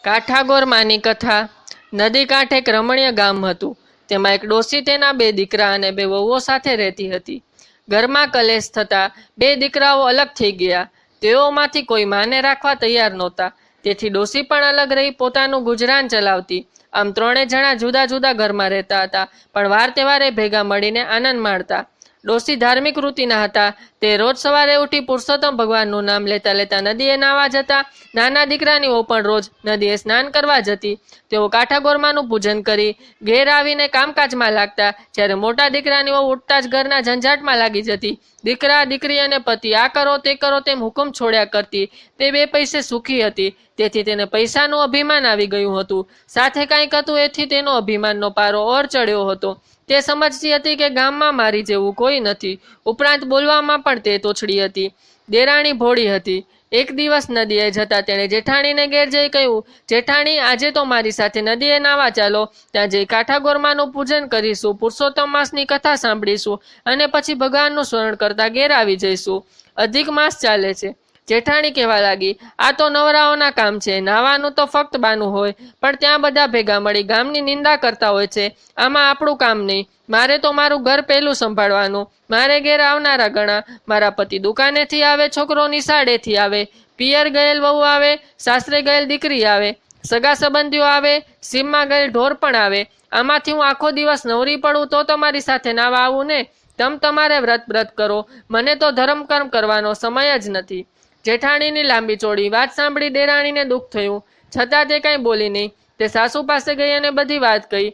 કાઠાગોર માની કથા। નદી કાંઠે એક રમણીય ગામ હતું। તેમાં એક ડોસી તેના 2 દીકરા અને 2 વહુઓ સાથે રહેતી હતી। ઘરમાં કલેશ થતા 2 દીકરાઓ અલગ થઈ ગયા। તેઓમાંથી કોઈ માને રાખવા તૈયાર નહોતા, તેથી ડોસી પણ અલગ રહી પોતાનું ગુજરાન ચલાવતી। આમ 3 જણા જુદા જુદા ઘરમાં રહેતા હતા, પણ વાર તહેવારે ભેગા મળીને આનંદ માણતા। ડોસી ધાર્મિક વૃત્તિના હતા। તે રોજ સવારે ઉઠી પુરુષોત્તમ ભગવાનનું નામ લેતા લેતા નદીએ નાહવા જતા। નાના દીકરાની વહુ પણ રોજ નદીએ સ્નાન કરવા જતી। તેઓ કાઠાગોરમાનું પૂજન કરી ઘેર આવીને કામકાજમાં લાગતા, જ્યારે મોટા દીકરાની વહુ ઉઠતા જ ઘરના ઝંઝાટમાં લાગી જતી। દીકરા દીકરી અને પતિ આ કરો તે કરો તેમ હુકમ છોડ્યા કરતી। તે 2 પૈસે સુખી હતી, તેથી તેને પૈસાનું અભિમાન આવી ગયું હતું। સાથે કંઈક હતું એથી તેનો અભિમાનનો પારો ઓર ચડ્યો હતો। તે સમજતી હતી કે ગામમાં મારી જેવું કોઈ નથી, ઉપરાંત બોલવામાં પણ તે તોછડી હતી। દેરાણી ભોળી હતી। એક દિવસ નદીએ જતા તેણે જેઠાણીને ઘેર જઈ કહ્યું, જેઠાણી, આજે તો મારી સાથે નદીએ નાવા ચાલો। ત્યાં જઈ કાઠાગોરમાનું પૂજન કરીશું, પુરુષોત્તમ માસની કથા સાંભળીશું અને પછી ભગવાનનું સ્મરણ કરતા ઘેર આવી જઈશું। અધિક માસ ચાલે છે। જેઠાણી કહેવા લાગી, આ તો નવરાઓના કામ છે, નાવાનું તો ફક્ત બાનું હોય, પણ ત્યાં બધા ભેગા મળી ગામની નિંદા કરતા હોય છે। આમાં આપણું કામ નહીં। મારે તો મારું ઘર પહેલું સંભાળવાનું। મારે ઘેર આવનારા ઘણા, મારા પતિ દુકાનેથી આવે, છોકરો નિશાળેથી આવે, પિયર ગયેલ વહુ આવે, સાસરે ગયેલ દીકરી આવે, સગા સંબંધીઓ આવે, સીમમાં ગયેલ ઢોર પણ આવે। આમાંથી હું આખો દિવસ નવરી પડું તો તમારી સાથે નાવા આવું ને? તમારે વ્રત કરો, મને તો ધર્મ કર્મ કરવાનો સમય જ નથી। જેઠાણીની લાંબી ચોડી વાત સાંભળી દેરાણીને દુઃખ થયું, છતાં તે કાંઈ બોલી નહીં। તે સાસુ પાસે ગઈ અને બધી વાત કહી।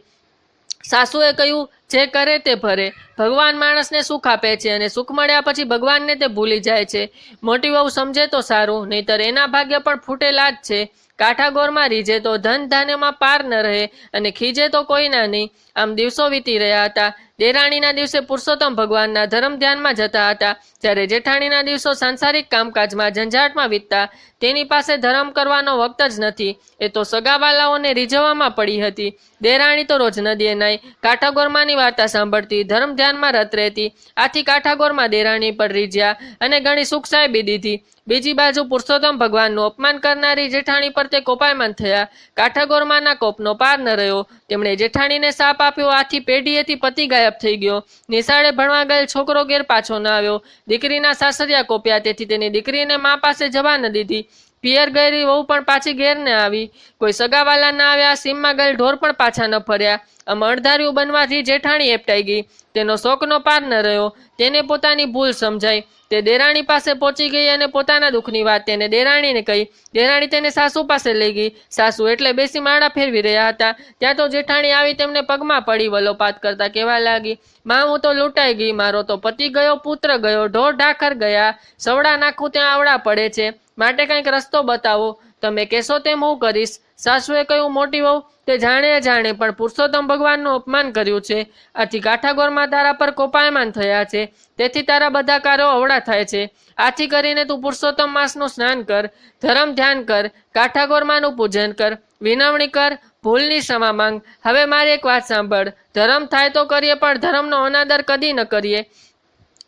સાસુએ કહ્યું, જે કરે તે ભરે। ભગવાન માણસને સુખ આપે છે અને સુખ મળ્યા પછી ભગવાનને તે ભૂલી જાય છે। મોટી વહુ સમજે તો સારું, નહીતર એના ભાગ્ય પણ ફૂટેલા જ છે। કાઠાગોરમાં રીઝે તો ધન ધાન્યમાં પાર ન રહે અને ખીજે તો કોઈના નહીં। આમ દિવસો વીતી રહ્યા હતા। દેરાણીના દિવસે પુરુષોત્તમ ભગવાનના ધર્મ ધ્યાનમાં જતા હતા, જ્યારે જેઠાણીના દિવસો સાંસારિક કામકાજમાં ઝંઝાટમાં વીતતા। તેની પાસે ધર્મ કરવાનો વખત જ નથી, એ તો સગાવાલાઓને રીઝવવામાં પડી હતી। દેરાણી તો રોજ નદીએ નાઈ કાઠાગોરમાની વાર્તા સાંભળતી, ધર્મ ધ્યાનમાં રત રહેતી। આથી કાઠાગોરમાં દેરાણી પર રીઝ્યા અને ઘણી સુખ સાહેબી દીધી। બીજી બાજુ પુરુષોત્તમ ભગવાનનું અપમાન કરનારી જેઠાણી પર તે કોપાયમાન થયા। કાઠાગોરમાના કોપનો પાર ન રહ્યો। તેમણે જેઠાણીને શાપ આપ્યો, આથી પેઢીએથી પતિ ગાયબ થઈ ગયો। નિશાળે ભણવા ગયેલ છોકરો ઘેર પાછો ન આવ્યો। દીકરીના સાસરિયા કોપ્યા, તેથી તેની દીકરીને મા પાસે જવા ન દીધી। પિયર ગયેલી વહુ પણ પાછી ઘેર ન આવી। કોઈ સગાવાલા ન આવ્યા। સીમમાં ગયેલ ઢોર પણ પાછા ન ફર્યા। આમ અણધાર્યું બનવાથી જેઠાણી એપટાઈ ગઈ। તેનો શોકનો પાર ન રહ્યો। તેને પોતાની ભૂલ સમજાઈ। તે દેરાણી પાસે પહોંચી ગઈ અને પોતાના દુઃખની વાત તેને દેરાણીને કહી। દેરાણી તેને સાસુ પાસે લઈ ગઈ। સાસુ એટલે બેસી માળા ફેરવી રહ્યા હતા, ત્યાં તો જેઠાણી આવી તેમને પગમાં પડી વલોપાત કરતા કહેવા લાગી, માં, હું તો લૂંટાઈ ગઈ। મારો તો પતિ ગયો, પુત્ર ગયો, ઢોર ઢાખર ગયા, સવડા નાખું ત્યાં આવડા પડે છે, માટે કંઈક રસ્તો બતાવો। તમે કહેશો તેમ હું કરીશ। સાસુએ કહ્યું, મોટી વહુ, તે જાણે પણ પુરુષોત્તમ ભગવાનનું અપમાન કર્યું છે, આથી કાઠાગોરમાં તારા પર કોપાયમાન થયા છે, તેથી તારા બધા કાર્યો અવળા થાય છે। આથી કરીને તું પુરુષોત્તમ માસનું સ્નાન કર, ધર્મ ધ્યાન કર, કાઠાગોરમાનું પૂજન કર, વિનવણી કર, ભૂલની ક્ષમા માંગ। હવે મારી એક વાત સાંભળ, ધર્મ થાય તો કરીએ, પણ ધર્મનો અનાદર કદી ન કરીએ।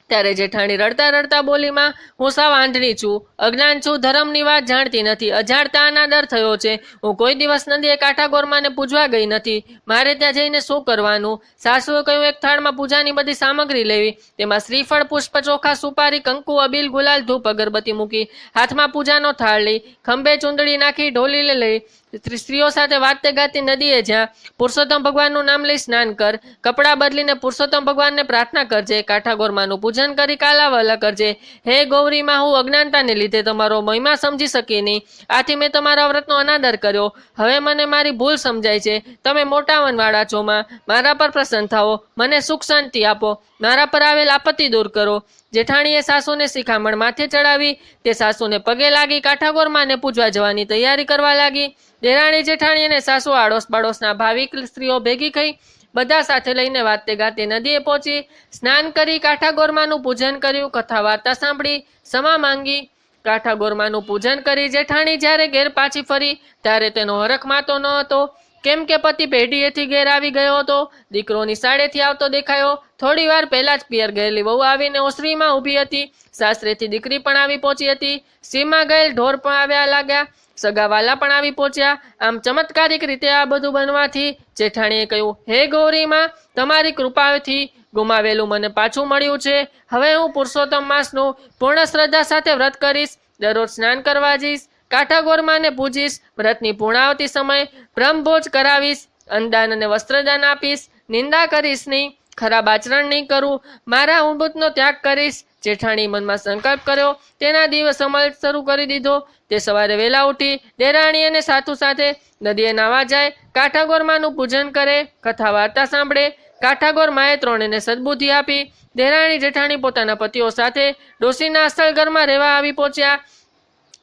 ત્યારે જેઠાણી રડતા રડતા બોલી, માં, હું સાવ આંધળી છું, અજ્ઞાન છું, ધર્મની વાત જાણતી નથી, અજાણતા અનાદર થયો છે। હું કોઈ દિવસ નદીએ કાઠાગોરમાને પૂજવા ગઈ નથી, મારે ત્યાં જઈને શું કરવાનું? સાસુએ કહ્યું, એક થાળમાં પૂજાની બધી સામગ્રી લેવી, તેમાં શ્રીફળ, પુષ્પ, ચોખા, સુપારી, કંકુ, અબીલ, ગુલાલ, ધૂપ, અગરબત્તી મૂકી, હાથમાં પૂજાનો થાળ લઈ, ખંભે ચૂંદડી નાખી, ઢોલી લઈ સ્ત્રીઓ સાથે વાતે ગાતી નદીએ જ્યાં પુરુષોત્તમ ભગવાનનું નામ લઈ સ્નાન કર, કપડાં બદલીને પુરુષોત્તમ ભગવાનને પ્રાર્થના કરજે, કાઠાગોરમાનું પૂજન કરી કાલાવાલા કરજે। હે ગૌરીમાં, હું અજ્ઞાનતાને લીધે તમારો મહિમા સમજી શકી નહીં, આથી મેં તમારા વ્રતનો અનાદર કર્યો। હવે મને મારી ભૂલ સમજાય છે। તમે મોટા વનવાળા છો માં, મારા પર પ્રસન્ન થાઓ, મને સુખ શાંતિ આપો, મારા પર આવેલ આપત્તિ દૂર કરો। જેઠાણીએ સાસુને શિખામણ માથે ચડાવી। તે સાસુને પગે લાગી કાઠાગોરમાને પૂજવા જવાની તૈયારી કરવા લાગી। દેરાણી જેઠાણી અને સાસુ આડોશ પાડોશના ભાવિક સ્ત્રીઓ ભેગી થઈ, બધા સાથે લઈને વાતે ગાતે નદીએ પહોંચી, સ્નાન કરી કાઠાગોરમાનું પૂજન કર્યું, કથા વાર્તા સાંભળી, ક્ષમા માંગી। કાઠાગોરમાનું પૂજન કરી જેઠાણી જ્યારે ઘેર પાછી ફરી, ત્યારે તેનો હરખ માતો ન હતો, કેમ કે પતિ પેઢીએથી ઘેર આવી ગયો હતો। દીકરો નિશાળેથી આવતો દેખાયો। થોડી વાર પહેલા જ પિયર ગયેલી વહુ આવીને ઓસરીમાં ઊભી હતી। સાસરેથી દીકરી પણ આવી પહોંચી હતી। સીમમાં ગયેલ ઢોર પણ આવ્યા લાગ્યા। સગાવાલા પણ આવી પહોંચ્યા. આમ ચમત્કારિક રીતે આ બધું બનવાથી જેઠાણીએ કહ્યું, હે ગૌરીમાં, તમારી કૃપાથી ગુમાવેલું મને પાછું મળ્યું છે. હવે હું પુરુષોત્તમ માસનું પૂર્ણ શ્રદ્ધા સાથે વ્રત કરીશ. દરરોજ સ્નાન કરવા જઈશ, કાંઠા ગોરમાને પૂજીશ, વ્રતની પૂર્ણાવતી સમયે બ્રહ્મભોજ કરાવીશ, અન્નદાન અને વસ્ત્રદાન આપીશ, નિંદા કરીશ નહીં, ખરાબ આચરણ નહીં કરું, મારા અમૃતનો ત્યાગ કરીશ. જેઠાણી મનમાં સંકલ્પ કર્યો. તેના દિવસ અમલ શરૂ કરી દીધો. તે સવારે વહેલા ઉઠી દેરાણી અને સાસુ સાથે નદીએ નાવા જાય, કાંઠાગોરમાનું પૂજન કરે, કથા વાર્તા સાંભળે. કાંઠાગોર માએ ત્રણેયને સદબુદ્ધિ આપી. દેરાણી જેઠાણી પોતાના પતિઓ સાથે ડોશીના અસલ ઘરમાં રહેવા આવી પહોંચ્યા.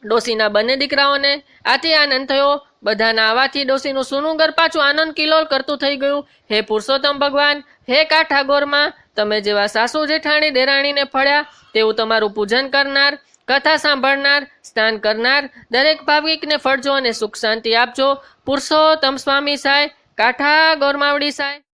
ડોશીના બંને દીકરાઓને આથી આનંદ થયો. બધાના આવવાથી ડોશીનું સૂનું ઘર પાછું આનંદ કિલોલ કરતું થઈ ગયું. હે પુરુષોત્તમ ભગવાન, હે કાંઠાગોરમાં, તમે જેવા સાસુ જેઠાણી દેરાણીને ફળ્યા તેવું તમારું પૂજન કરનાર, કથા સાંભળનાર, સ્નાન કરનાર દરેક ભાવિકને ફળજો અને સુખ શાંતિ આપજો. પુરુષોત્તમ સ્વામી સાય, કાંઠા ગોરમાવડી સાય.